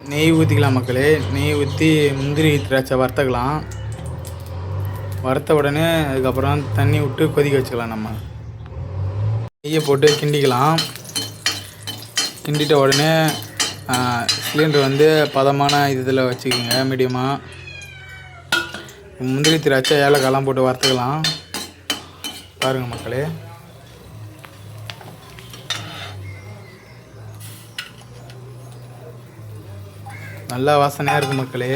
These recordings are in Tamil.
நெய் ஊற்றிக்கலாம் மக்களே. நெய் ஊற்றி முந்திரி திராட்சை வறுத்துக்கலாம். வறுத்த உடனே அதுக்கப்புறம் தண்ணி விட்டு கொதிக்க வச்சுக்கலாம். நம்ம நெய்யை போட்டு கிண்டிக்கலாம். கிண்டிட்ட உடனே சிலிண்டர் வந்து பதமான இதில் வச்சுக்கோங்க, மீடியமாக. முந்திரி திராட்சை ஏலக்காயெல்லாம் போட்டு வறுத்துக்கலாம். பாருங்கள் மக்களே, நல்லா வாசனையாக இருக்குது மக்களே.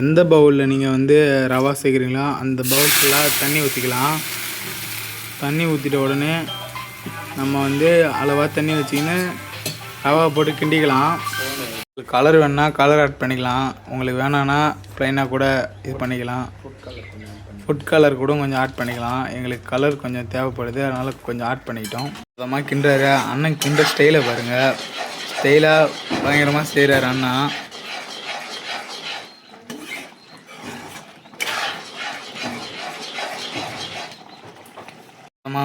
எந்த பவுலில் நீங்கள் வந்து ரவா சேர்க்குறீங்களோ அந்த பவுல் ஃபுல்லாக தண்ணி ஊற்றிக்கலாம். தண்ணி ஊற்றிட்ட உடனே நம்ம வந்து அளவாக தண்ணி வச்சிக்கின்னு ரவா போட்டு கிண்டிக்கலாம். கலர் வேணுன்னா கலர் ஆட் பண்ணிக்கலாம். உங்களுக்கு வேணான்னா ப்ளைனாக கூட இது பண்ணிக்கலாம். ஃபுட் கலர் கூட கொஞ்சம் ஆட் பண்ணிக்கலாம். எங்களுக்கு கலர் கொஞ்சம் தேவைப்படுது, அதனால் கொஞ்சம் ஆட் பண்ணிக்கிட்டோம். அதமாக கிண்டுறாரு அண்ணன். கிண்டுற ஸ்டைலை பாருங்கள், ஸ்டைலாக பயங்கரமாக செய்கிறாரு அண்ணா.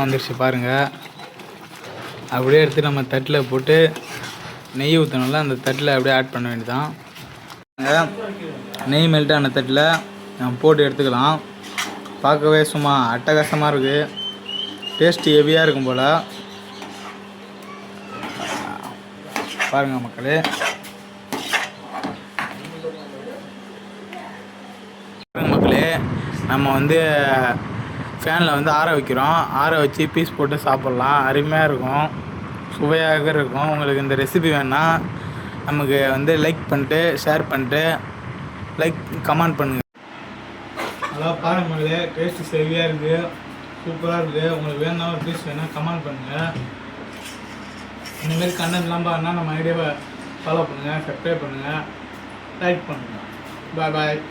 வந்துருச்சு பாருங்கள். அப்படியே எடுத்து நம்ம தட்டில் போட்டு நெய் ஊற்றணும்ல, அந்த தட்டில் அப்படியே ஆட் பண்ண வேண்டியதான். நெய் மெல்ட்டான தட்டில் நம்ம போட்டு எடுத்துக்கலாம். பார்க்கவே சும்மா அட்டகாசமாக இருக்குது. டேஸ்ட்டு ஹெவியாக இருக்கும் போல். பாருங்கள் மக்களே, நம்ம வந்து ஃபேனில் வந்து ஆற வைக்கிறோம். ஆற வச்சு பீஸ் போட்டு சாப்பிட்லாம். அருமையாக இருக்கும், சுவையாக இருக்கும். உங்களுக்கு இந்த ரெசிபி வேணுன்னா நமக்கு வந்து லைக் பண்ணிட்டு ஷேர் பண்ணிட்டு கமெண்ட் பண்ணுங்கள். அதான் பாருங்கள் மக்களே, டேஸ்ட்டு ஹெவியாக இருக்குது, சூப்பராக இருக்குது. உங்களுக்கு வேணுன்னா ஒரு பீஸ் வேணால் கமெண்ட் பண்ணுங்கள். இந்தமாரி கண்டென்ட்லாம் பாருன்னா நம்ம ஐடியாவை ஃபாலோ பண்ணுங்கள், சப்ஸ்கிரைப் பண்ணுங்கள், லைக் பண்ணுங்கள். பாய் பாய்.